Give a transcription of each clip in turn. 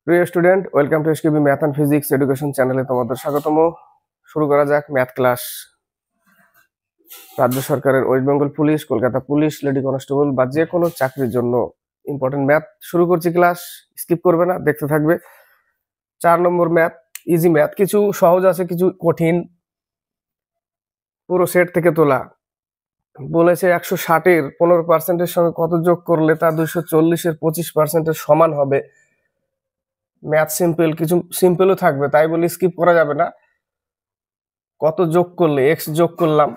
প্রিয় student, welcome to SKB math and physics education চ্যানেলে তোমাদের স্বাগতম। শুরু করা যাক ম্যাথ ক্লাস। রাজ্য সরকারের West Bengal police, Kolkata police, lady constable বা যে কোনো চাকরির জন্য ইম্পর্টেন্ট ম্যাথ শুরু করছি। ক্লাস স্কিপ করবে না, দেখতে থাকবে। 4 নম্বর ম্যাথ, ইজি ম্যাথ। কিছু সহজ আছে, কিছু কঠিন, পুরো সেট থেকে তোলা। বলেছে 160-এর 15%-এর সঙ্গে কত যোগ করলে তা 240-এর 25%-এর সমান হবে। ম্যাথ সিম্পল, কিছু সিম্পলও থাকবে, তাই বলি স্কিপ করা যাবে না। কত যোগ করলে, এক্স যোগ করলাম,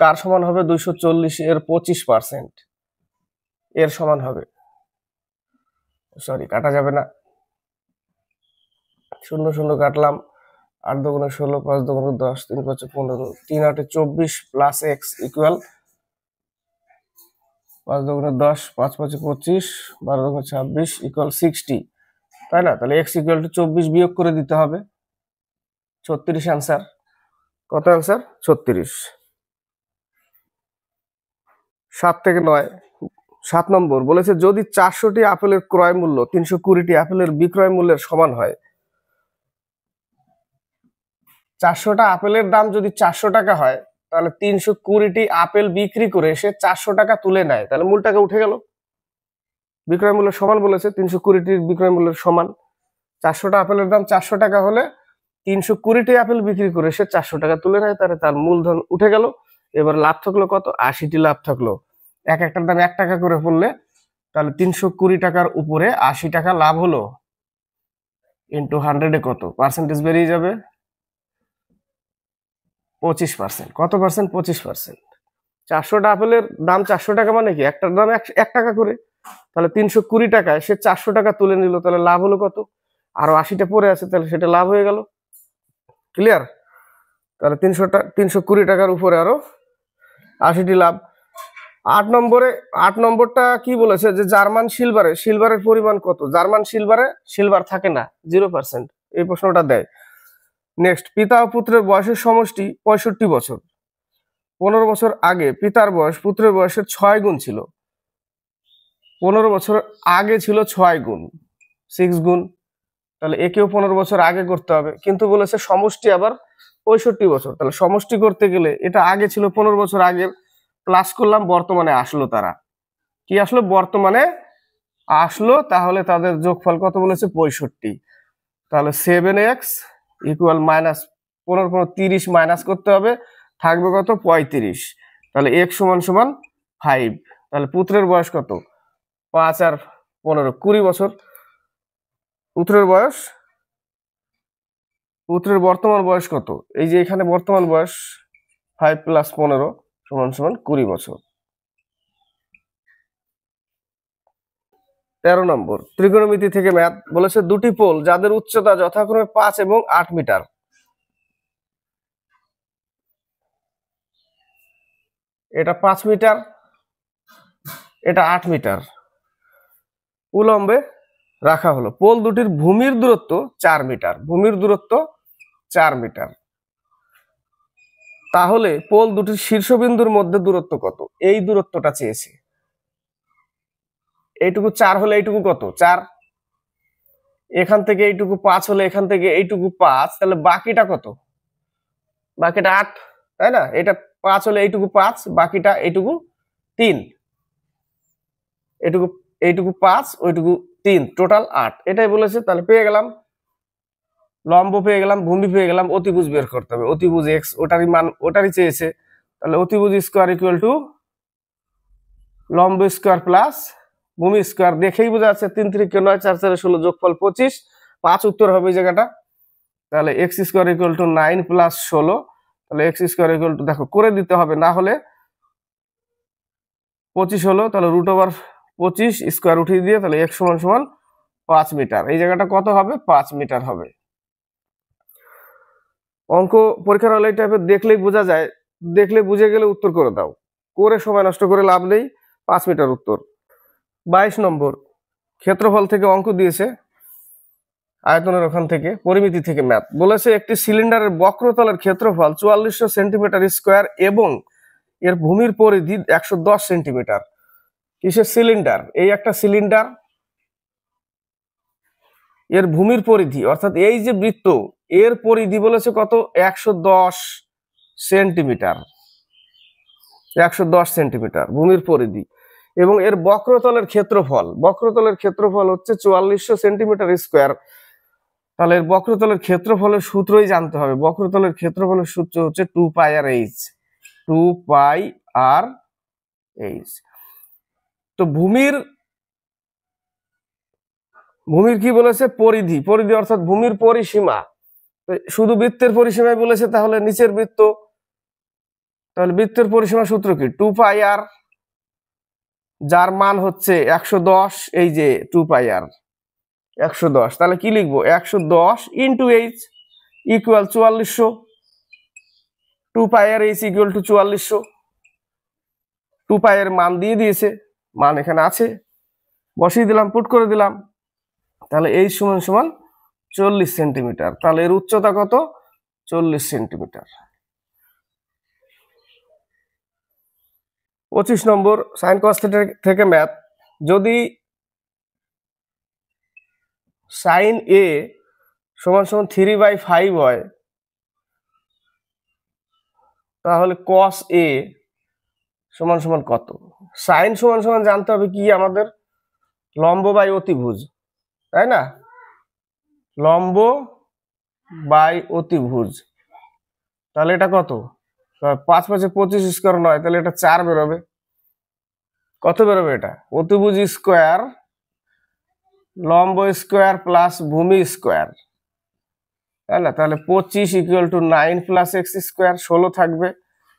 কার সমান হবে? 240-এর 25% এর সমান হবে। সরি, কাটা যাবে না, শূন্য শূন্য কাটলাম। 8 দুগুণে 16, 5 দুগুণে 10, 3 5 15, 3 8 24 প্লাস এক্স ইকুয়াল 5 দুগুণে 10, 5 5 25, 12 দুগুণে 26 ইকুয়াল 60, তাই না? তাহলে এক্স ইকুয়াল টু 24 বিয়োগ করে দিতে হবে। 36 অ্যান্সার। কত অ্যান্সার? 36। 7 থেকে 9। 7 নম্বর বলেছে যদি 400টি আপেলের ক্রয় মূল্য 320টি আপেলের বিক্রয় মূল্যের সমান হয়। 400টা আপেলের দাম যদি 400 টাকা হয়, তাহলে 320টি আপেল বিক্রি করে সে 400 টাকা তুলে নেয়, তাহলে মূল টাকা উঠে গেল। বিক্রয় মূল্য সমান বলেছে, 320টির বিক্রয় মূল্যের সমান। 400টা আপেলের দাম 400 টাকা হলে 320টি আপেল বিক্রি করে সে 400 টাকা তুলে নেয়, তাহলে তার মূলধন উঠে গেল। এবার লাভ থাকলো কত? 80টি লাভ থাকলো। এক একটার দাম 1 টাকা করে পড়লে তাহলে 320 টাকার উপরে 80 টাকা লাভ হলো। ইন্টু 100-এ কত পার্সেন্টেজ বেরিয়ে যাবে? 25%। কত পার্সেন্ট? 25%। 400টা আপেলের দাম 400 টাকা, মানে কি একটার দাম 1 টাকা করে। তাহলে 320 টাকায় সে 400 টাকা তুলে নিল, তাহলে লাভ হলো কত? আরো 80টা পড়ে আছে, তাহলে সেটা লাভ হয়ে গেল। ক্লিয়ার? তাহলে 320 টাকার উপরে আরো 80টি লাভ। 8 নম্বরটা কি বলেছে যে জার্মান সিলভারের পরিমাণ কত? জার্মান সিলভার থাকে না, 0%। এই প্রশ্নটা দেয়। নেক্সট, পিতা ও পুত্রের বয়সের সমষ্টি 65 বছর। 15 বছর আগে পিতার বয়স পুত্রের বয়সের 6 গুণ ছিল। 15 বছর আগে ছিল 6 গুণ, 6 গুণ। তাহলে একেও 15 বছর আগে করতে হবে, কিন্তু বলেছে সমষ্টি আবার 65 বছর। তাহলে সমষ্টি করতে গেলে এটা আগে ছিল 15 বছর আগে, প্লাস করলাম, বর্তমানে আসলো। তারা কি আসলো? বর্তমানে আসলো। তাহলে তাদের যোগফল কত বলেছে? 65। তাহলে 7x ইকুয়াল মাইনাস 15 30 মাইনাস করতে হবে, থাকবে কত? 35। তাহলে x সমান সমান 5। তাহলে পুত্রের বয়স কত? 5 আর 15 20 বছর। পুত্রের বর্তমান বয়স কত? এই যে এখানে বর্তমান বয়স 5 + 15 সমান সমান 20 বছর। 13 নম্বর ত্রিকোণমিতি থেকে ম্যাথ বলেছে দুটি পোল যাদের উচ্চতা যথাক্রমে 5 এবং 8 মিটার। এটা 5 মিটার, এটা 8 মিটার উলম্বে রাখা হলো। পোল দুটির ভূমির দূরত্ব 4 মিটার। ভূমির দূরত্ব 4 মিটার। তাহলে পোল দুটির শীর্ষবিন্দুর মধ্যে দূরত্ব কত? এই দূরত্বটা চেয়েছে। এইটুকু 4 হলে এইটুকু কত? 4। এখান থেকে এইটুকু 5 হলে এখান থেকে এইটুকু 5, তাহলে বাকিটা কত? বাকিটা 8, তাই না? এটা 5 হলে এইটুকু 5, বাকিটা এইটুকু 3। এইটুকু 5, ওইটুকু 3, টোটাল 8। এটাই বলেছে। তাহলে পেয়ে গেলাম, লম্ব পেয়ে গেলাম, ভূমি পেয়ে গেলাম, অতিভুজ বের করতে হবে। অতিভুজ এক্স, ওটারই মান ওটারই চেয়েছে। তাহলে অতিভুজ স্কোয়ার ইকুয়াল টু লম্ব স্কোয়ার প্লাস ভূমি স্কোয়ার। দেখেই বোঝা যাচ্ছে 3 3 9 4 4 16 যোগফল 25। 5 উত্তর হবে এই জায়গাটা। তাহলে এক্স স্কোয়ার ইকুয়াল টু 9 + 16। তাহলে এক্স স্কোয়ার ইকুয়াল টু, দেখো করে দিতে হবে, না হলে 25 হলো। তাহলে √25 স্কোয়ার উঠিয়ে দিয়ে, তাহলে এক্স সমান সমান 5 মিটার। এই জায়গাটা কত হবে? 5 মিটার হবে। অঙ্ক পরীক্ষার হলে এই টাইপের দেখলেই বোঝা যায়, দেখলে বুঝে গেলে উত্তর করে দাও, করে সময় নষ্ট করে লাভ নেই। 5 মিটার উত্তর। 22 নম্বর ক্ষেত্রফল থেকে অঙ্ক দিয়েছে, আয়তনের ওখান থেকে, পরিমিতি থেকে ম্যাথ বলেছে একটি সিলিন্ডারের বক্রতলের ক্ষেত্রফল 4400 সেন্টিমিটার স্কোয়ার এবং এর ভূমির পরিধি 110 সেন্টিমিটার। কিসের সিলিন্ডার? এই একটা সিলিন্ডার, এর ভূমির পরিধি অর্থাৎ এই যে বৃত্ত এর পরিধি বলেছে কত 110 সেন্টিমিটার, 110 সেন্টিমিটার ভূমির পরিধি। এবং এর বক্রতলের ক্ষেত্রফল হচ্ছে 4400 সেন্টিমিটার স্কোয়ার। তাহলে এর বক্রতলের ক্ষেত্রফলের সূত্রই জানতে হবে। বক্রতলের ক্ষেত্রফলের সূত্র হচ্ছে 2 pi R H, 2 pi R H. তো ভূমির কি বলেছে পরিধি অর্থাৎ ভূমির পরিসীমা। শুধু বৃত্তের পরিসীমায় বলেছে, তাহলে নিচের বৃত্ত, তাহলে বৃত্তের পরিসীমা সূত্র কি 2 পাই আর, যার মান হচ্ছে 110, এই যে 2 পাই আর 110, তাহলে কি লিখবো 110 into H equal 4400, 2 pi R H equal to 4400। 2 pi এর মান দিয়ে দিয়েছে, মান এখানে আছে, বসিয়ে দিলাম, পুট করে দিলাম। তাহলে এইচ সমান সমান 40 সেন্টিমিটার। তাহলে এর উচ্চতা কত 40 সেন্টিমিটার। 25 নম্বর সাইন কস থিটা থেকে ম্যাথ। যদি সাইন এ সমান সমান 3/5 হয়, তাহলে কস এ সমান সমান কত? সাইন সমান সমান জানতে হবে কি আমাদের লম্ব বাই অতিভুজ, তাই না? লম্ব বাই অতিভুজ। তাহলে এটা কত? 5 × 5 = 25 স্কোয়ার নয়, তাহলে এটা 4 বেরোবে। কত বেরোবে? এটা অতিভুজ স্কোয়ার, লম্ব স্কোয়ার প্লাস ভূমি স্কোয়ার, তাই না? তাহলে 25 = 9 + x স্কোয়ার, 16 থাকবে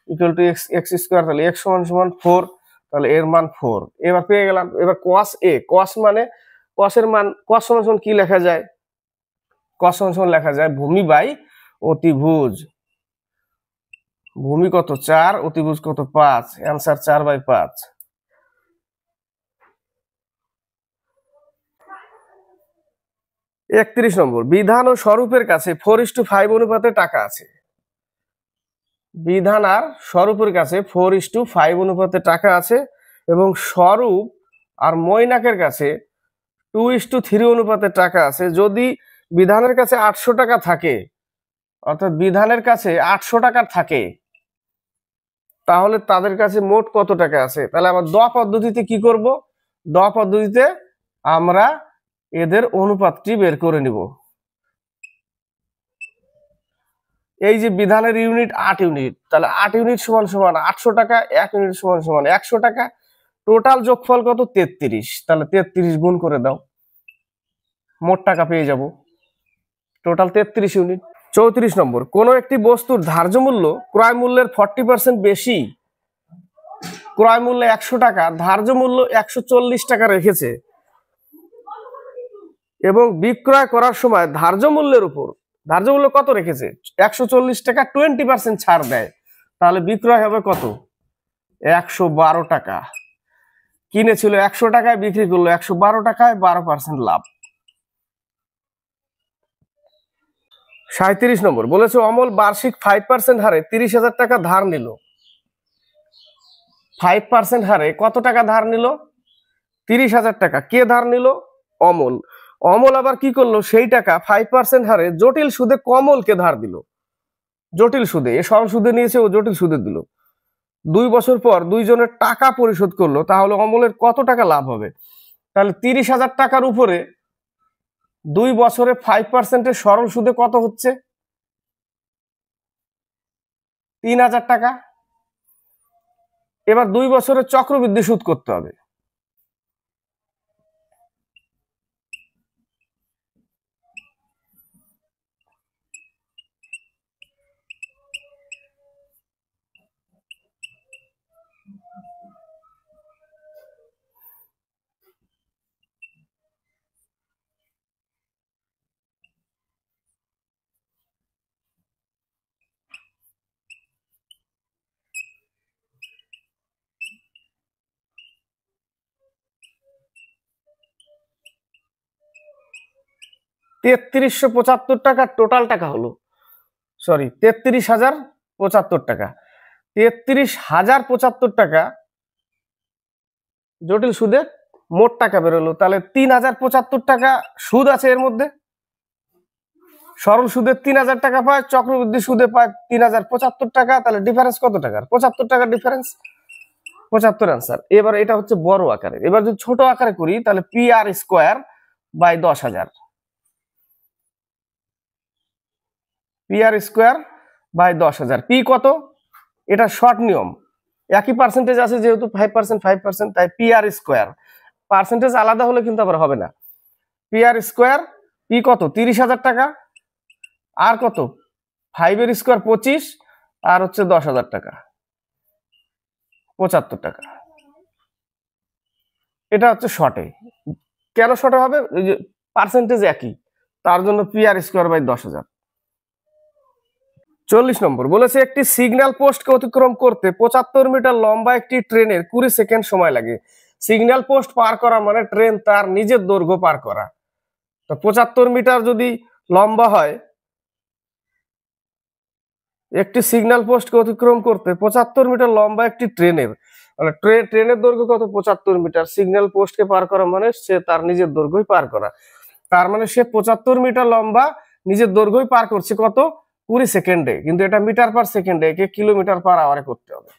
ইকুয়াল টু x স্কোয়ার। তাহলে x সমান সমান 4, তাহলে এর মান 4। এবার পেয়ে গেলাম। এবার cos a, cos মানে cos এর মান, cos সমান সমান কি লেখা যায়? cos সমান সমান লেখা যায় ভূমি বাই অতিভুজ। ভূমি কত 4, অতিভুজ কত 5, অ্যানসার 4/5। 31 নম্বর, বিধান ও স্বরূপের কাছে 4:5 অনুপাতে টাকা আছে। বিধান আর স্বরূপের কাছে 4:5 অনুপাতে টাকা আছে, এবং স্বরূপ আর মৈনাকের কাছে 2:3 অনুপাতে টাকা আছে। যদি বিধানের কাছে 800 টাকা থাকে, অর্থাৎ বিধানের কাছে 800 টাকা থাকে, তাহলে তাদের কাছে মোট কত টাকা আছে? তাহলে আমরা দ পদ্ধতিতে কি করব? দ পদ্ধতিতে আমরা এদের অনুপাতটি বের করে নিব। এই যে বিধানের ইউনিট 8 ইউনিট, তাহলে 8 ইউনিট সমান সমান 800 টাকা, 1 ইউনিট সমান সমান 100 টাকা। টোটাল যোগফল কত 33, তাহলে 33 গুণ করে দাও, মোট টাকা পেয়ে যাব। Total 33 unit. 34 নম্বর, কোন একটি বস্তুর ধার্য মূল্য ক্রয় মূল্যের 40% বেশি, ক্রয় মূল্য 100 টাকা, ধার্য মূল্য 140 টাকা রেখেছে, এবং বিক্রয় করার সময় ধার্য মূল্যের উপর, ধার্য মূল্য কত রেখেছে 140 টাকা, 20% ছাড় দেয়, তাহলে বিক্রয় হবে কত 112 টাকা। কিনেছিল 100 টাকায়, বিক্রি করলো 112 টাকায়, 12% লাভ। 37 নম্বর বলেছে অমল বার্ষিক 5% হারে 30,000 টাকা ধার নিল। 5% হারে কত টাকা ধার নিল? 30,000 টাকা। কে ধার নিল? অমল। অমল আবার কি করলো? সেই টাকা 5% হারে জটিল সুদে কমলকে ধার দিল। জটিল সুদে, এ সরল সুদে নিয়েছে, ও জটিল সুদে দিল। 2 বছর পর দুইজনের টাকা পরিশোধ করলো, তাহলে অমলের কত টাকা লাভ হবে? তাহলে 30,000 টাকার উপরে 2 বছরে 5% সরল সুদে কত হচ্ছে? 3,000 টাকা। এবার 2 বছরের চক্রবৃদ্ধি সুদ করতে হবে। $3375 টাকা টোটাল টাকা হলো, সরি 33,075 টাকা। 33,075 টাকা জটিল সুদে মোট টাকা বেরোলো, তাহলে 3,075 টাকা সুদ আছে এর মধ্যে। সরল সুদে 3000 টাকা পায়, চক্রবৃদ্ধি সুদে পায় 3075 টাকা। তাহলে ডিফারেন্স কত টাকার? 75 টাকার ডিফারেন্স, 75 আনসার। এবার এটা হচ্ছে বড় আকারে। এবার যদি ছোট আকারে করি তাহলে P R square by 10,000, P R square by 10,000। P কত? এটা শর্ট নিয়ম, একই পার্সেন্টেজ আছে যেহেতু 5% 5%, তাই পি আর স্কোয়ার। পার্সেন্টেজ আলাদা হলে কিন্তু আবার হবে না। পি আর স্কোয়ার, পি কত? 30,000 টাকা। আর কত? 5 এর স্কোয়ার 25, আর হচ্ছে 10,000 টাকা, 75 টাকা। এটা হচ্ছে শর্টে। কেন শর্টে হবে? ওই যে পার্সেন্টেজ একই, তার জন্য পি আর স্কোয়ার বাই 10,000। 40 নম্বর বলেছে একটি সিগন্যাল পোস্টকে অতিক্রম করতে 75 মিটার লম্বা একটি ট্রেনের 20 সেকেন্ড সময় লাগে। সিগন্যাল পোস্ট পার করা মানে ট্রেন তার নিজের দৈর্ঘ্য পার করা। তো 75 মিটার যদি লম্বা হয়, একটি সিগন্যাল পোস্টকে অতিক্রম করতে 75 মিটার লম্বা একটি ট্রেনের, মানে ট্রেনের দৈর্ঘ্য কত? 75 মিটার। সিগন্যাল পোস্টকে পার করা মানে সে তার নিজের দৈর্ঘ্যই পার করা। তার মানে সে 75 মিটার লম্বা নিজের দৈর্ঘ্যই পার করছে কত? 20 সেকেন্ডে। কিন্তু এটা মিটার পার সেকেন্ডে, একে কিলোমিটার পার আওয়ারে করতে হবে।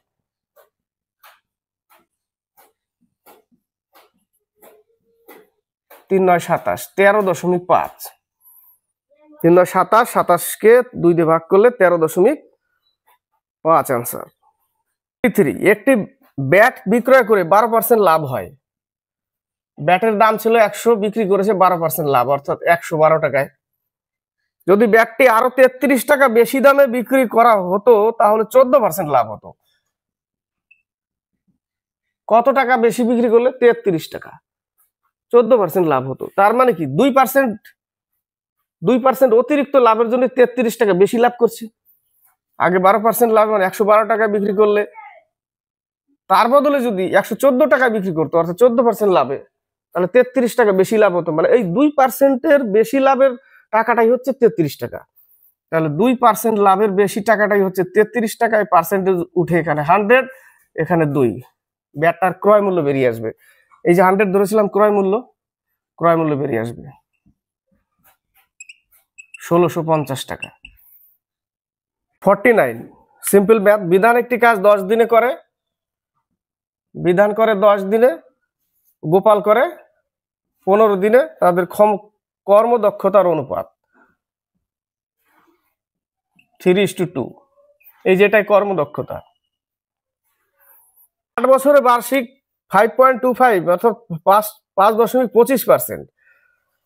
3 9 27, 13.5। 3 9 27, 27 কে 2 দিয়ে ভাগ করলে 13.5 আনসার। 3, একটি ব্যাট বিক্রয় করে 12% লাভ হয়। ব্যাটের দাম ছিল 100, বিক্রি করেছে 12% লাভ, অর্থাৎ 112 টাকায়। যদি ব্যাটটি আরো 33 টাকা বেশি দামে বিক্রি করা হতো তাহলে 14% লাভ হতো। কত টাকা বেশি বিক্রি করলে? 33 টাকা, 14% লাভ হতো। তার মানে কি 2% অতিরিক্ত লাভের জন্য 33 টাকা বেশি লাভ করছে। আগে 12% লাভ মানে 112 টাকা বিক্রি করলে, তার বদলে যদি 114 টাকা বিক্রি করতো অর্থাৎ 14% লাভে, তাহলে 33 টাকা বেশি লাভ হতো। মানে এই 2% বেশি লাভের টাকাটাই হচ্ছে 33 টাকা। তাহলে 2% লাভের বেশি টাকাটাই হচ্ছে 33 টাকায়। পার্সেন্টেজ উঠে এখানে 100, এখানে 2, ব্যাটটার ক্রয় মূল্য বেরিয়ে আসবে। এই যে 100 ধরেছিলাম ক্রয় মূল্য বেরিয়ে আসবে 1650 টাকা। 49, সিম্পল ম্যাথ। বিধান একটি কাজ 10 দিনে করে, বিধান করে 10 দিনে, গোপাল করে 15 দিনে। তাদের কর্মদক্ষতার অনুপাত 3:2। এই যেটাই কর্মদক্ষতা। 8 বছরে বার্ষিক 5.25 অর্থাৎ 5.25%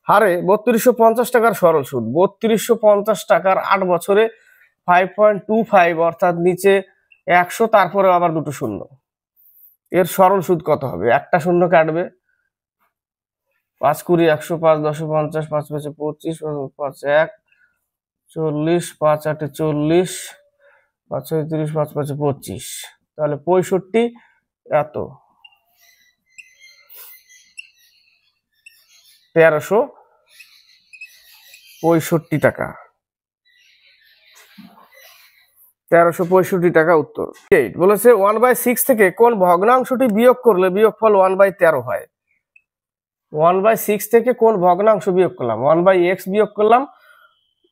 হারে 3250 টাকার সরল সুদ। 3250 টাকার 8 বছরে 5.25 অর্থাৎ নিচে 100, তারপরে আবার দুটো শূন্য। এর সরল সুদ কত হবে? একটা শূন্য কাটবে, 5 20 100, 5 10 50, 5 5 25, 5 1 40, 5 8 40, 5 6 30, 5 5 25, তাহলে 65 এত 1365 টাকা। 1365 টাকা উত্তর। বলেছে 1/6 থেকে কোন ভগ্নাংশটি বিয়োগ করলে বিয়োগফল 1/13 হয়। 1/6 থেকে কোন ভগ্নাংশ বিয়োগ করলাম? 1/x বিয়োগ করলাম,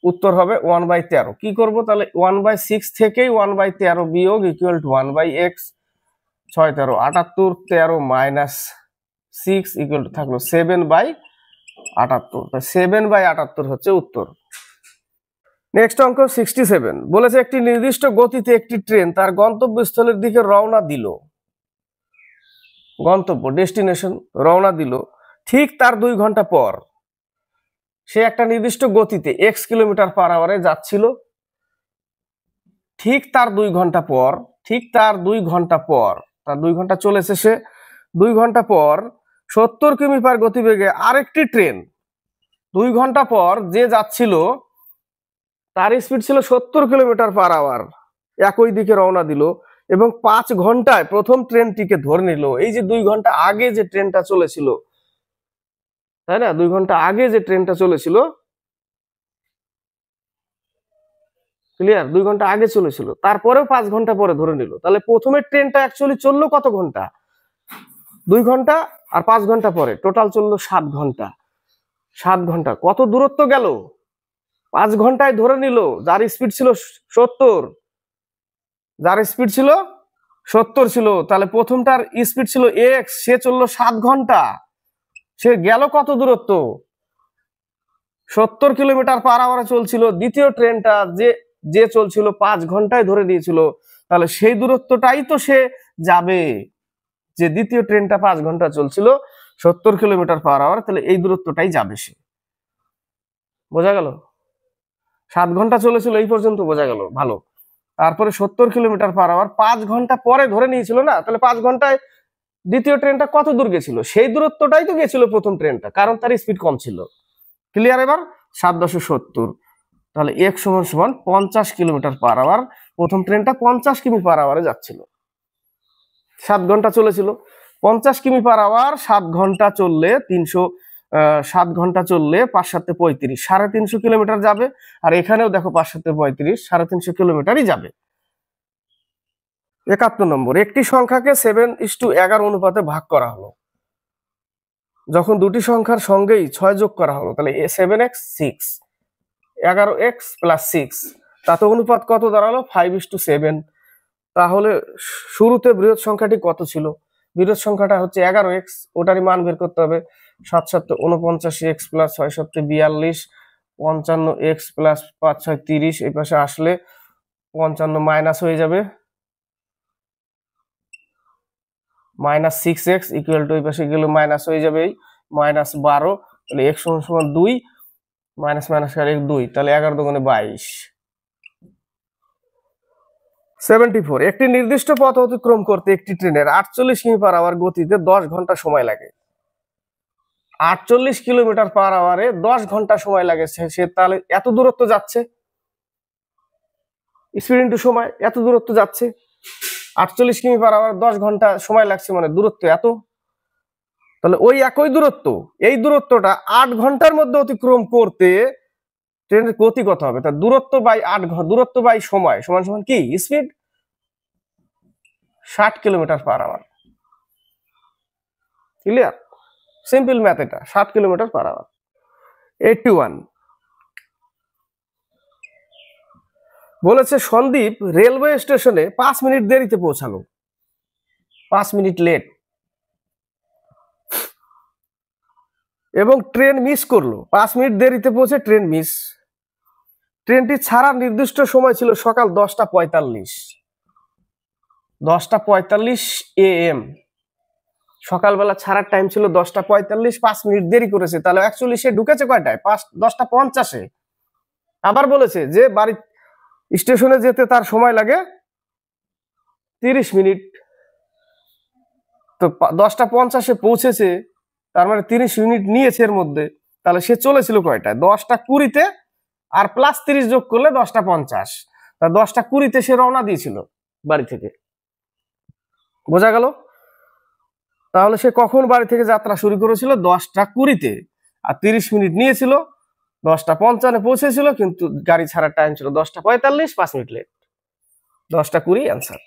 উত্তর হবে 1/13। কি করব তাহলে? 1/6 থেকেই 1/13 বিয়োগ equal to 1/x। 6 13 78, 13 minus 6 equal to থাকলো 7/78। 7/78 হচ্ছে উত্তর। নেক্সট অঙ্ক 67 বলেছে একটি নির্দিষ্ট গতিতে একটি ট্রেন তার গন্তব্যস্থলের দিকে রওনা দিল। গন্তব্য, ডেস্টিনেশন, রওনা দিল। ঠিক তার 2 ঘন্টা পর সে একটা নির্দিষ্ট গতিতে x কিলোমিটার পার আওয়ারে যাচ্ছিল। ঠিক তার 2 ঘন্টা পর, তার 2 ঘন্টা চলেছে সে। 2 ঘন্টা পর 70 কিমি পার গতিবেগে আরেকটি ট্রেন 2 ঘন্টা পর যে যাচ্ছিল তার স্পিড ছিল 70 কিলোমিটার পার আওয়ার, একই দিকে রওনা দিল এবং 5 ঘন্টায় প্রথম ট্রেনটিকে ধরে নিল। এই যে 2 ঘন্টা আগে যে ট্রেনটা চলেছিল, তাই না? 2 ঘন্টা আগে যে ট্রেনটা চলেছিল, ক্লিয়ার? 2 ঘন্টা আগে চলেছিল, তারপরেও 5 ঘন্টা পরে ধরে নিল। তাহলে প্রথমের ট্রেনটা অ্যাকচুয়ালি চললো কত ঘন্টা? 2 ঘন্টা, আর 5 ঘন্টা পরে টোটাল চললো 7 ঘন্টা। 7 ঘন্টা কত দূরত্ব গেল? 5 ঘন্টায় ধরে নিল যার স্পিড ছিল 70, যার স্পিড ছিল 70 ছিল, তাহলে প্রথমটার স্পিড ছিল এক্স, সে চললো 7 ঘন্টা, সে গেল কত দূরত্ব? 70 কিলোমিটার পার আওয়ারে চলছিল। দ্বিতীয় ট্রেনটা যে যে চলছিল 5 ঘন্টায় ধরে নিয়েছিল, তাহলে সেই দূরত্বটাই তো সে যাবে। যে দ্বিতীয় ট্রেনটা 5 ঘন্টা চলছিল 70 কিলোমিটার পার আওয়ার, তাহলে এই দূরত্বটাই যাবে সে। বোঝা গেল? 7 ঘন্টা চলেছিল এই পর্যন্ত, বোঝা গেল? ভালো। তারপরে 70 কিলোমিটার পার আওয়ার 5 ঘন্টা পরে ধরে নিয়েছিল না, তাহলে 5 ঘন্টায় দ্বিতীয় ট্রেনটা কত দূর গেছিল? সেই দূরত্বটাই তো গেছিল প্রথম ট্রেনটা, কারণ তার স্পিড কম ছিল। ক্লিয়ার? এবার 7.70, তাহলে এক সমান সমান 50 কিলোমিটার পার আওয়ার। প্রথম ট্রেনটা 50 কিমি পার আওয়ারে যাচ্ছিল, 7 ঘন্টা চলেছিল। 50 কিমি পার আওয়ার 7 ঘন্টা চললে 7 ঘন্টা চললে 5 7 35, 350 কিলোমিটার যাবে। আর এখানেও দেখো 5 7 35, 350 কিলোমিটারই যাবে। 71 নম্বর, একটি সংখ্যাকে 7:11 অনুপাতে ভাগ করা হলো। যখন দুটি সংখ্যার সঙ্গেই 6 যোগ করা হলো, তাহলে 7x 6, 11x প্লাস 6, তাতে অনুপাত কত দাঁড়ালো? 5:7। তাহলে শুরুতে বৃহৎ সংখ্যাটি কত ছিল? বৃহৎ সংখ্যাটা হচ্ছে 11x, ওটারই মান বের করতে হবে। 7 7 49x প্লাস 6 7 42, 55x প্লাস 5 6 30, এই পাশে আসলে 55 মাইনাস হয়ে যাবে, মাইনাস 6x ইকুয়াল টু এই পাশে গেলে মাইনাস হয়ে যাবে -12, তাহলে x সমান 2, মাইনাস মাইনাস আর 2, তাহলে 11 দুগুণে 22। 74, একটি নির্দিষ্ট পথ অতিক্রম করতে একটি ট্রেনের 48 কিমি পার আওয়ার গতিতে 10 ঘন্টা সময় লাগে। 48 কিলোমিটার পার আওয়ারে 10 ঘন্টা সময় লাগে। সে তাহলে এত দূরত্ব যাচ্ছে, স্পিড ইনটু সময়, এত দূরত্ব যাচ্ছে। 48 কিমি পার আওয়ার 10 ঘন্টা সময় লাগছে, মানে দূরত্ব এত। তাহলে ওই একই দূরত্ব, এই দূরত্বটা 8 ঘন্টার মধ্যে অতিক্রম করতে ট্রেনের গতি কত হবে? তা দূরত্ব বাই 8 ঘন্টা, দূরত্ব বাই সময় সমান সমান কি? Speed. 60 kilometre per hour. Clear? Simple math এটা, 60 কিলোমিটার পার আওয়ার। 81, বলেছে সন্দীপ রেলওয়ে স্টেশনে 5 মিনিট দেরিতে পৌঁছালো, 5 মিনিট লেট, এবং ট্রেন মিস করলো। 5 মিনিট দেরিতে পৌঁছে ট্রেন মিস। ট্রেনটি ছাড়ার নির্দিষ্ট সময় ছিল সকাল 10:45, 10:45 AM। সকালবেলা ছাড়ার টাইম ছিল 10:45, 5 মিনিট দেরি করেছে, তাহলে অ্যাকচুয়ালি সে ঢুকেছে কয়টায়? 10:50-এ। আবার বলেছে যে বাড়ি স্টেশনে যেতে তার সময় লাগে 30 মিনিট, তো 10:50-এ পৌঁছেছে, তার মানে 30 মিনিট নিয়েছে এর মধ্যে। তাহলে সে চলেছিল কয়টায়? 10:20-তে, আর প্লাস 30 যোগ করলে 10:50। তা 10:20-তে সে রওনা দিয়েছিল বাড়ি থেকে। বোঝা গেল? তাহলে সে কখন বাড়ি থেকে যাত্রা শুরু করেছিল? 10:20-তে, আর 30 মিনিট নিয়েছিল। 10:55-এ পৌঁছেছিল, কিন্তু গাড়ি ছাড়ার টাইম ছিল 10:45, 5 মিনিট লেট। 10:20 অ্যান্সার।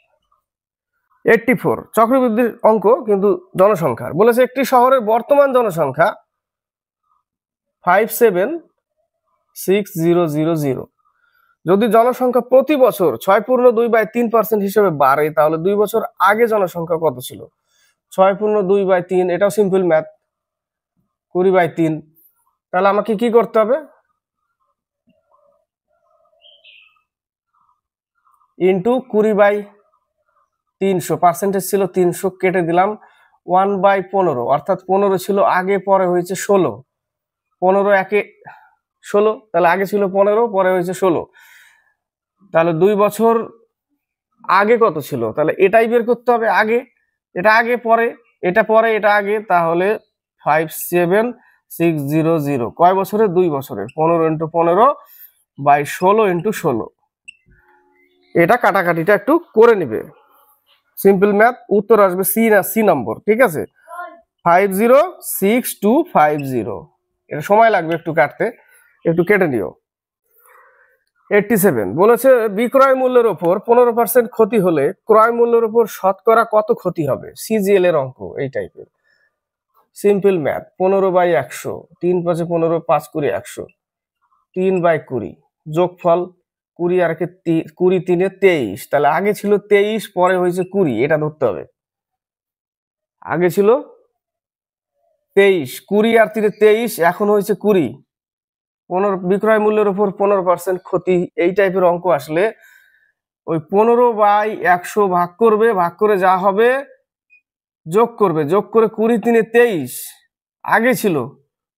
84, চক্রবৃদ্ধির অঙ্ক কিন্তু জনসংখ্যার। বলেছে একটি শহরের বর্তমান জনসংখ্যা 576000। যদি জনসংখ্যা প্রতি বছর 6.2/3% হিসেবে বাড়ে, তাহলে 2 বছর আগে জনসংখ্যা কত ছিল? 6.2/3, এটাও সিম্পল ম্যাথ, 20/3। তাহলে আমাকে কি করতে হবে? ইন্টু 20/300, পার্সেন্টেজ ছিল 300, কেটে দিলাম 1/15, অর্থাৎ 15 ছিল আগে, পরে হয়েছে 16। 15 একে 16, তাহলে আগে ছিল 15, পরে হয়েছে 16। তাহলে 2 বছর আগে কত ছিল? তাহলে এটাই বের করতে হবে আগে, এটা আগে, পরে এটা, পরে এটা আগে। তাহলে 57600, কয় বছরে? 2 বছরে। 15 × 15/16 × 16। এটা কাটাকাটিটা একটু করে নিবে, সিম্পল ম্যাথ। উত্তর আসবে সি নম্বর, ঠিক আছে? 506250। এটা সময় লাগবে একটু কাটতে, একটু কেটে নিও। 87, বলেছে বিক্রয় মূল্যের উপর 15% ক্ষতি হলে ক্রয় মূল্যের উপর শতকরা কত ক্ষতি হবে? সিজিএল এর অঙ্ক এই টাইপের, সিম্পল ম্যাথ। 15/100, 3 × 5 = 15, 5 × 100। 3/20 যোগফল 20 আর 20 3 23, তাহলে আগে ছিল 23 পরে হয়েছে 20, এটা ধরতে হবে। আগে ছিল 23, 20 আর 3 23, এখন হয়েছে 20। 15 বিক্রয় মূল্যের উপর 15% ক্ষতি, এই টাইপের অঙ্ক আসলে ওই 15/100 ভাগ করবে, ভাগ করে যা হবে যোগ করবে, যোগ করে 20 3 23 আগে ছিল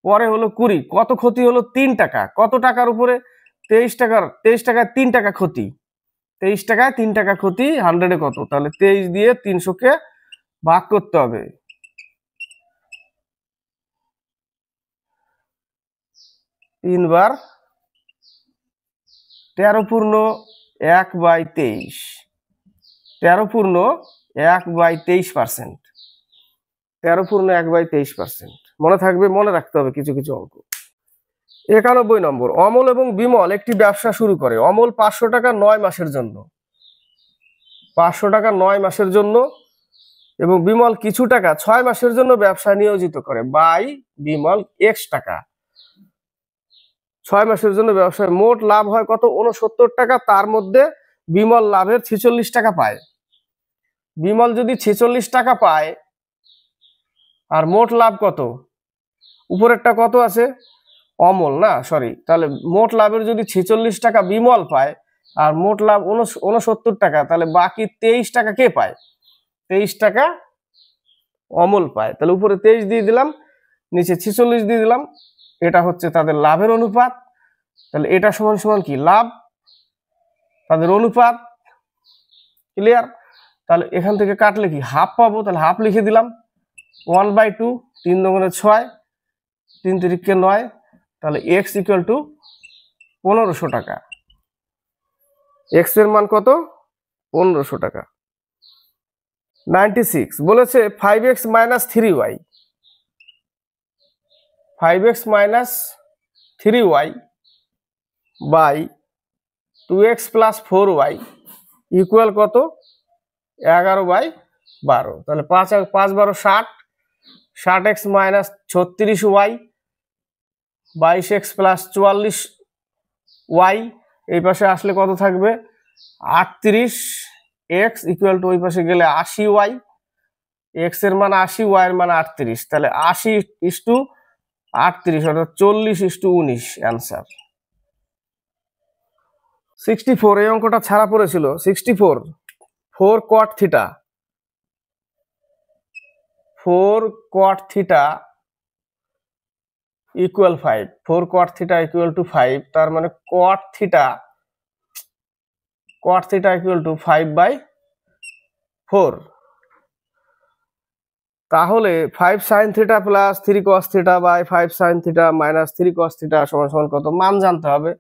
পরে হলো 20, কত ক্ষতি হলো 3 টাকা। কত টাকার উপরে? 23 টাকায় 3 টাকা ক্ষতি, 23 টাকায় 3 টাকা ক্ষতি, 100-এ কত? তাহলে 23 দিয়ে 300-কে ভাগ করতে হবে। 3 বার 13/1/23, 13/1/23%, 13/1/23%। মনে থাকবে, মনে রাখতে হবে কিছু কিছু অঙ্ক। 91 নম্বর, অমল এবং বিমল একটি ব্যবসা শুরু করে। অমল 500 টাকা 9 মাসের জন্য, 500 টাকা 9 মাসের জন্য, এবং বিমল কিছু টাকা 6 মাসের জন্য ব্যবসা নিয়োজিত করে। বাই বিমল x টাকা 6 মাসের জন্য ব্যবসায় মোট লাভ হয় কত? 69 টাকা। তার মধ্যে বিমল লাভের 46 টাকা পায়। বিমল যদি 46 টাকা পায় আর মোট লাভ কত? উপরেরটা কত আছে? অমল না, সরি, তাহলে মোট লাভের যদি 46 টাকা বিমল পায় আর মোট লাভ 69 টাকা, তাহলে বাকি 23 টাকা কে পায়? 23 টাকা অমল পায়। তাহলে উপরে 23 দিয়ে দিলাম, নিচে 46 দিয়ে দিলাম, এটা হচ্ছে তাদের লাভের অনুপাত। তাহলে এটা সমান সমান কি? লাভ, তাদের অনুপাত। ক্লিয়ার? তাহলে এখান থেকে কাটলে কি হাফ পাবো, তাহলে হাফ লিখে দিলাম। 1/2, 3 দুগুণে 6, 3 তিরিকে 9, তাহলে x = 1500 টাকা। x এর মান কত? 1500 টাকা। 96 বলেছে 5x - 3y, 5x - 3y by 2x + 4y equal কত? 11/12। তাহলে 5 5 12 60, 60x - 36y, 22x + 44y, এই পাশে আসলে কত থাকবে? 38x ইকুয়াল টু ওই পাশে গেলে 80y, x এর মান 80, y এর মান 38, তাহলে 80:38 অর্থাৎ 40:19 অ্যান্সার। 64 এই অঙ্কটা ছাড়া পড়েছিল। 64 4 cot θ, 4 cot θ equal 5, 4 cot θ equal to 5, তার মানে cot θ ইকুয়াল টু 5/4। তাহলে 5 sin θ plus 3 cos θ by 5 sin θ minus 3 cos θ সমান সমান কত? মান জানতে হবে।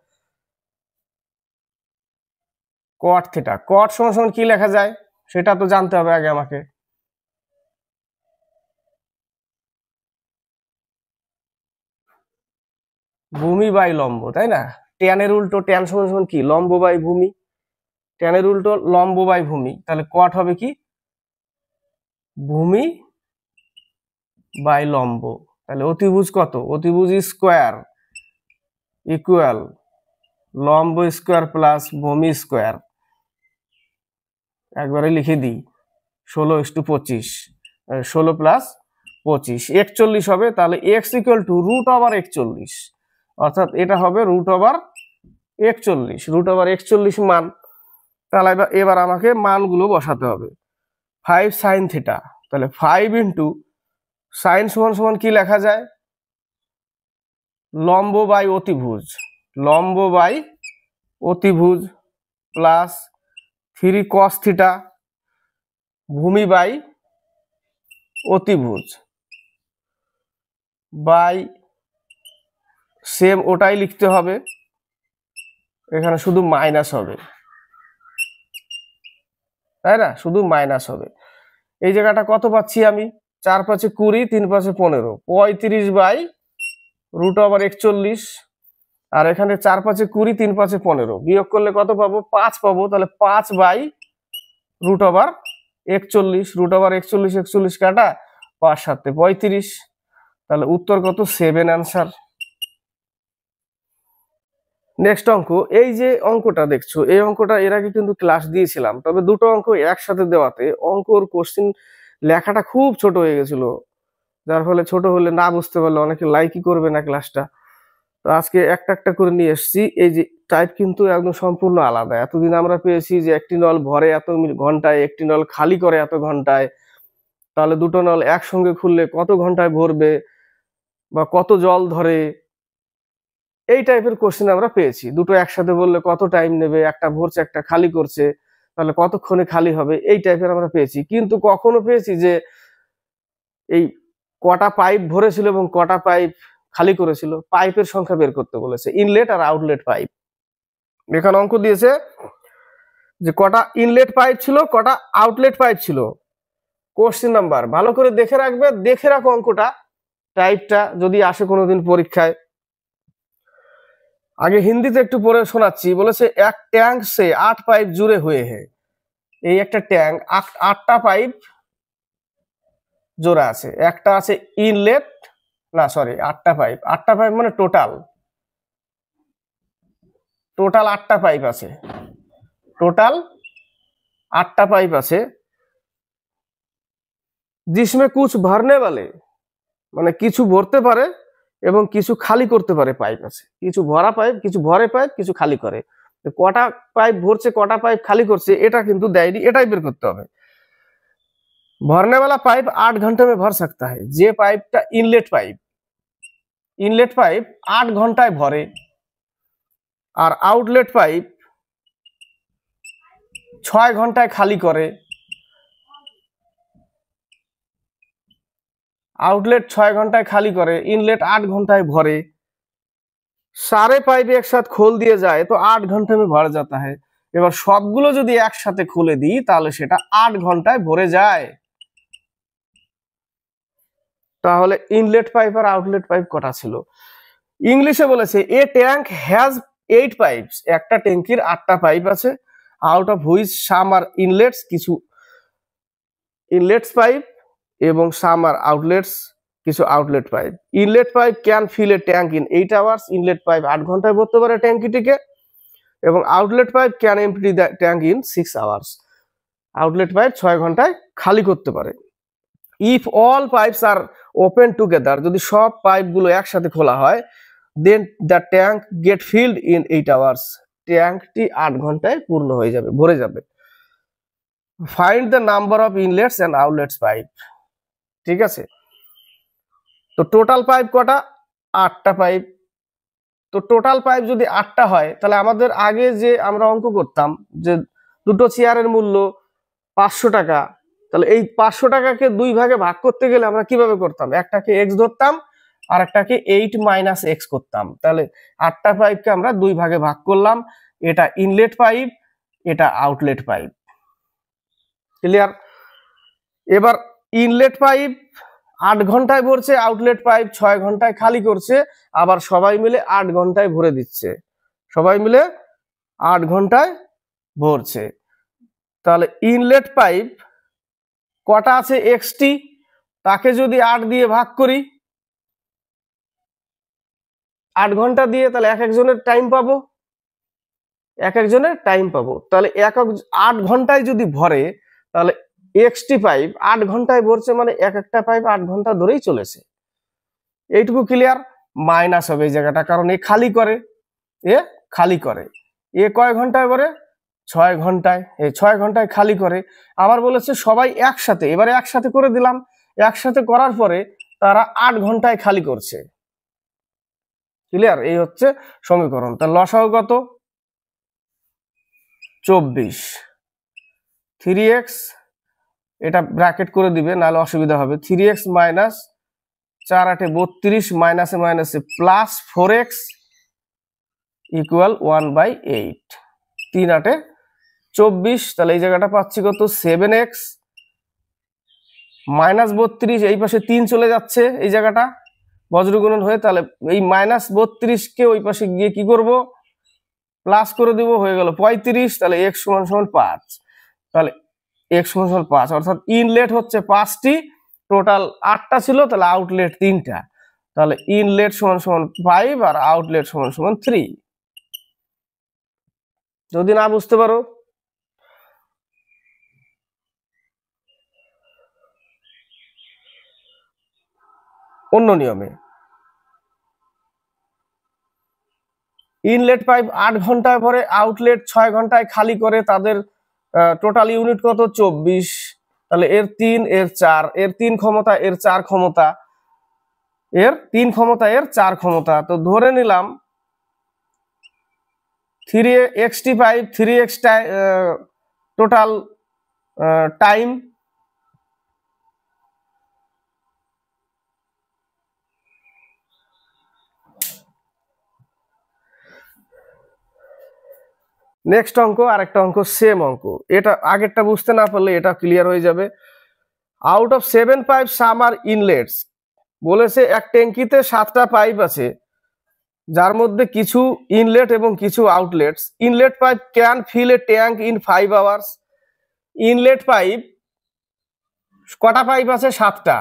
cot θ, cot সমান সমান কি লেখা যায় সেটা তো জানতে হবে আগে আমাকে। ভূমি বাই লম্ব, তাই না? ট্যানের উল্টো, ট্যান সমান সমান কি? লম্ব বাই ভূমি। ট্যানের উল্টো লম্ব বাই ভূমি, তাহলে cot হবে কি? ভূমি বাই লম্ব। তাহলে অতিভুজ কত? অতিভুজ স্কোয়ার ইকুয়াল লম্ব স্কোয়ার প্লাস ভূমি স্কোয়ার। একবারে লিখে দিই, 16:25, 16 + 25 41 হবে। তাহলে x = √41, অর্থাৎ এটা হবে √41, √41 মান। তাহলে এবার আমাকে মানগুলো বসাতে হবে। 5 sin θ, তাহলে 5 * সাইন সমান সমান কি লেখা যায়? লম্ব বাই অতিভুজ, লম্ব বাই অতিভুজ প্লাস 3 cos θ ভূমি বাই অতিভুজ বাই সেম ওটাই লিখতে হবে, এখানে শুধু মাইনাস হবে, তাই না? শুধু মাইনাস হবে। এই জায়গাটা কত পাচ্ছি আমি? 4 × 5 = 20, 3 × 5 = 15, 35/√41, আর এখানে 4 × 5 = 20, 3 × 5 = 15, বিয়োগ করলে কত পাবো? 5 পাবো। তাহলে 5/√41, √41 কাটা 5 × 7 = 35, তাহলে উত্তর কত? 7 অ্যান্সার। নেক্সট অঙ্ক, এই যে অঙ্কটা দেখছো, এই অঙ্কটা এর আগে কিন্তু ক্লাস দিয়েছিলাম, তবে দুটো অঙ্ক একসাথে দেওয়াতে অঙ্কর কোশ্চিন লেখাটা খুব ছোট হয়ে গেছিল, যার ফলে ছোট হলে না বুঝতে পারলে অনেকে লাইকই করবে না ক্লাসটা। তো আজকে একটা একটা করে নিয়ে এসেছি। এই যে টাইপ কিন্তু একদম সম্পূর্ণ আলাদা। এতদিন আমরা পেয়েছি যে একটি নল ভরে এত ঘন্টায়, একটি নল খালি করে এত ঘন্টায়, তাহলে দুটো নল একসঙ্গে খুললে কত ঘন্টায় ভরবে বা কত জল ধরে, এই টাইপের কোশ্চেন আমরা পেয়েছি। দুটো একসাথে বললে কত টাইম নেবে, একটা ভরছে একটা খালি করছে, তাহলে কতক্ষণে খালি হবে, এই টাইপের আমরা পেয়েছি। কিন্তু কখনো পেয়েছি যে এই কটা পাইপ ভরেছিল এবং কটা পাইপ খালি করেছিল, পাইপের সংখ্যা বের করতে বলেছে, ইনলেট আর আউটলেট পাইপ। এখানে অঙ্ক দিয়েছে যে কটা ইনলেট পাইপ ছিল, কটা আউটলেট পাইপ ছিল। কোশ্চেন নাম্বার ভালো করে দেখে রাখবে, দেখে রাখো অঙ্কটা, টাইপটা যদি আসে কোনোদিন পরীক্ষায়। আগে হিন্দিতে একটু পড়ে শোনাচ্ছি। বলেছে এক ট্যাঙ্ক সে 8 পাইপ জুড়ে হুয়ে है। এই একটা ট্যাঙ্ক 8টা পাইপ জোড়া আছে, একটা আছে ইনলেট, না সরি 8টা পাইপ, 8টা পাইপ মানে টোটাল 8টা পাইপ আছে, টোটাল 8টা পাইপ আছে। जिसमें कुछ भरने वाले মানে কিছু ভরতে পারে এবং কিছু খালি করতে পারে পাইপ আছে। কিছু ভরা পাইপ, কিছু ভরে পাইপ, কিছু খালি করে। কটা পাইপ ভরছে কটা পাইপ খালি করছে এটা কিন্তু দেয়নি, এটাই বের করতে হবে। भरने वाला पाइप 8 घंटे में भर सकता है। যে পাইপটা ইনলেট পাইপ 8 ঘন্টায় ভরে, আর আউটলেট পাইপ 6 ঘন্টায় খালি করে। आउटलेट 6 घंटाয় खाली करे, इनलेट 8 घंटाয় भरे। सारे पाइप एक साथ खोल दिए जाए तो 8 घंटे में भर जाता है। এবার সবগুলো যদি একসাথে খুলে দিই তাহলে সেটা 8 ঘন্টায় ভরে যায়। তাহলে ইনলেট পাইপ আর আউটলেট পাইপ কটা ছিল? ইংলিশে বলেছে এ ট্যাঙ্ক হ্যাজ 8 পাইপস, একটা ট্যাঙ্কির 8টা পাইপ আছে। Out of which some are inlets, কিছু ইনলেটস পাইপ এবং সাম আর আউটলেটস, কিছু outlet pipe. Inlet pipe can fill a tank in 8 hours. Inlet pipe 8 ঘন্টায় ভরতে পারে ট্যাঙ্কিটিকে, এবং outlet pipe can empty the tank in 6 hours. Outlet pipe 6 ঘন্টায় খালি করতে পারে। If all pipes are open together, যদি সব পাইপগুলো একসাথে খোলা হয়, then the tank get filled in 8 hours. ট্যাঙ্কটি 8 ঘন্টায় পূর্ণ হয়ে যাবে, ভরে যাবে। Find the number of inlets and outlets pipe. ঠিক আছে, তো টোটাল পাইপ কটা? 8টা পাইপ। তো টোটাল পাইপ যদি 8টা হয় তাহলে আমাদের আগে যে আমরা অঙ্ক করতাম যে দুটো চেয়ারের মূল্য 500 টাকা, তাহলে এই 500 টাকাকে 2 ভাগে ভাগ করতে গেলে আমরা কিভাবে করতাম? একটাকে x ধরতাম আর একটাকে 8 মাইনাস x করতাম। তাহলে 8টা পাইপকে আমরা 2 ভাগে ভাগ করলাম, এটা ইনলেট পাইপ, এটা আউটলেট পাইপ। ক্লিয়ার? এবার ইনলেট পাইপ 8 ঘন্টায় ভরছে, আউটলেট পাইপ 6 ঘন্টায় খালি করছে, আবার সবাই মিলে 8 ঘন্টায় ভরে দিচ্ছে, সবাই মিলে 8 ঘন্টায় ভরছে। তাহলে ইনলেট পাইপ কটা আছে? এক্সটি, তাকে যদি 8 দিয়ে ভাগ করি 8 ঘন্টা দিয়ে, তাহলে এক একজনের টাইম পাবো, তাহলে 8 ঘন্টায় যদি ভরে তাহলে এক্সটি পাইপ 8 ঘন্টায় ভরছে, মানে এক একটা পাইপ 8 ঘন্টা ধরেই চলেছে। এইটুকু ক্লিয়ার? মাইনাস হবে এই জায়গাটা, কারণ এ খালি করে, এ কয় ঘন্টায় ভরে? 6 ঘন্টায়। এই 6 ঘন্টায় খালি করে। আবার বলেছে সবাই একসাথে, এবারে একসাথে করে দিলাম, একসাথে করার পরে তারা 8 ঘন্টায় খালি করছে। ক্লিয়ার? এই হচ্ছে সমীকরণ। তার লসাগু কত? 24। 3x, এটা ব্র্যাকেট করে দিবে নাহলে অসুবিধা হবে। 3x মাইনাস 4 8 32 মাইনাসে মাইনাসে প্লাস 4x ইকুয়াল 1/8। 3 8 24, তাহলে এই জায়গাটা পাচ্ছি কত? 7x মাইনাস 32, এই পাশে 3 চলে যাচ্ছে, এই জায়গাটা বজ্রগুণন হয়ে, তাহলে এই মাইনাস 32কে ওই পাশে গিয়ে কি করব? প্লাস করে দিব, হয়ে গেল 35। তাহলে x সমান সমান 5। তাহলে x সমান সমান 5, অর্থাৎ ইনলেট হচ্ছে 5টি, টোটাল 8টা ছিল, তাহলে আউটলেট 3টা। তাহলে ইনলেট সমান সমান 5 আর আউটলেট সমান সমান 3। যদি না বুঝতে পারো অন্য নিয়মে। ইনলেট পাইপ 8 ঘন্টায় ভরে আউটলেট 6 ঘন্টায় খালি করে, তাদের টোটাল ইউনিট কত? 24। তাহলে এর 3 এর 4, এর 3 ক্ষমতা এর 4 ক্ষমতা, এর 3 ক্ষমতা এর 4 ক্ষমতা। তো ধরে নিলাম 3xt pipe 3x total time, next অঙ্ক, আরেকটা অঙ্ক সেম অঙ্ক, এটা আগেরটা বুঝতে না পারলে এটা ক্লিয়ার হয়ে যাবে। Out of 7 pipe some are ইনলেটস, বলেছে এক ট্যাঙ্কিতে 7টা পাইপ আছে, যার মধ্যে কিছু ইনলেট এবং কিছু outlets. Inlet pipe can fill a tank in 5 hours. Inlet pipe, কটা পাইপ আছে? 7টা।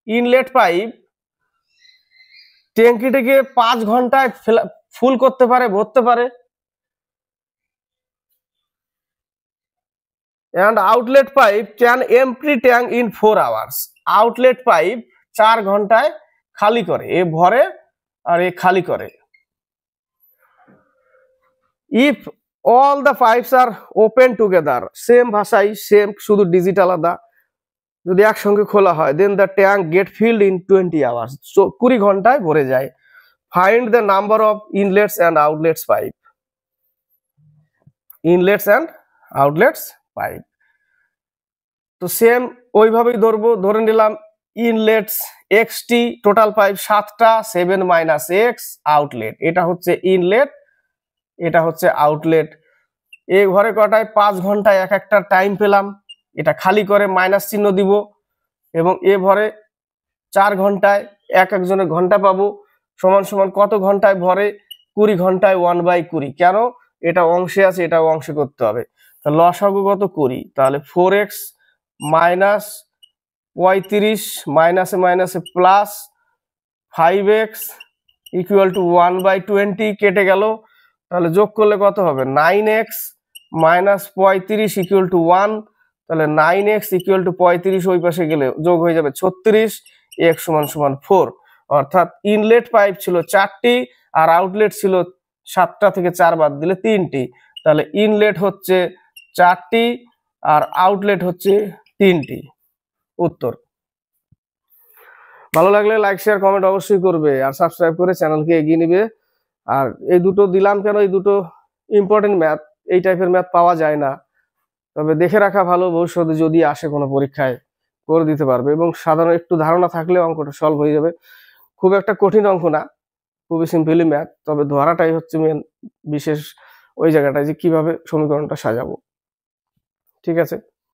ইনলেট পাইপ ট্যাঙ্কিটিকে 5 ঘন্টায় ফুল করতে পারে, ভরতে পারে। and outlet pipe can empty tank in 4 hours. Outlet pipe 4 ঘন্টায় খালি করে, এ ভরে আর এ খালি করে। if all the pipes are open together, same ভাষাই সেম, শুধু ডিজিট আলাদা, যদি একসঙ্গে খোলা হয়, then the tank get filled in 20 hours, 20 ঘন্টায় ভরে যায়। find the number of inlets and outlets pipe. inlets and outlets pipe, তো সেম ওইভাবেই ধরবো। ধরে নিলাম ইনলেটস এক্সটি, টোটাল পাইপ 7টা, 7 মাইনাস এক্স আউটলেট, এটা হচ্ছে ইনলেট, এটা হচ্ছে আউটলেট। এ ঘরে কটায়? 5 ঘন্টায় এক একটা টাইম পেলাম, এটা খালি করে মাইনাস চিহ্ন দিব, এবং এ ভরে 4 ঘন্টায় এক একজনের ঘন্টা পাবো, সমান সমান কত ঘন্টায় ভরে? 20 ঘন্টায় 1/20। কেন? এটা অংশে আছে, এটাও অংশে করতে হবে। লসাগু কত? 20। তাহলে 4x মাইনাস 35 মাইনাসে মাইনাসে প্লাস 5x ইকুয়াল টু 1/20 কেটে গেল, তাহলে যোগ করলে কত হবে? 9x মাইনাস 35 ইকুয়াল টু 1, তাহলে 9x ইকুয়াল টু 35 ওই পাশে গেলে যোগ হয়ে যাবে 36, x সমান সমান 4। অর্থাৎ ইনলেট পাইপ ছিল 4টি আর আউটলেট ছিল 7টা থেকে 4 বাদ দিলে 3টি, তাহলে ইনলেট হচ্ছে 4টি আর আউটলেট হচ্ছে 3টি। উত্তর। ভালো লাগলে লাইক শেয়ার কমেন্ট অবশ্যই করবে, আর সাবস্ক্রাইব করে চ্যানেলকে এগিয়ে নিবে। আর এই দুটো দিলাম কেন? এই দুটো ইম্পর্টেন্ট ম্যাথ, এই টাইপের ম্যাথ পাওয়া যায় না, তবে দেখে রাখা ভালো, ভবিষ্যতে যদি আসে কোনো পরীক্ষায় করে দিতে পারবে, এবং সাধারণ একটু ধারণা থাকলে অঙ্কটা সলভ হয়ে যাবে। খুব একটা কঠিন অঙ্ক না, খুবই সিম্পলি ম্যাথ, তবে ধরাটাই হচ্ছে মেন বিশেষ ওই জায়গাটায়, যে কিভাবে সমীকরণটা সাজাবো। ঠিক আছে।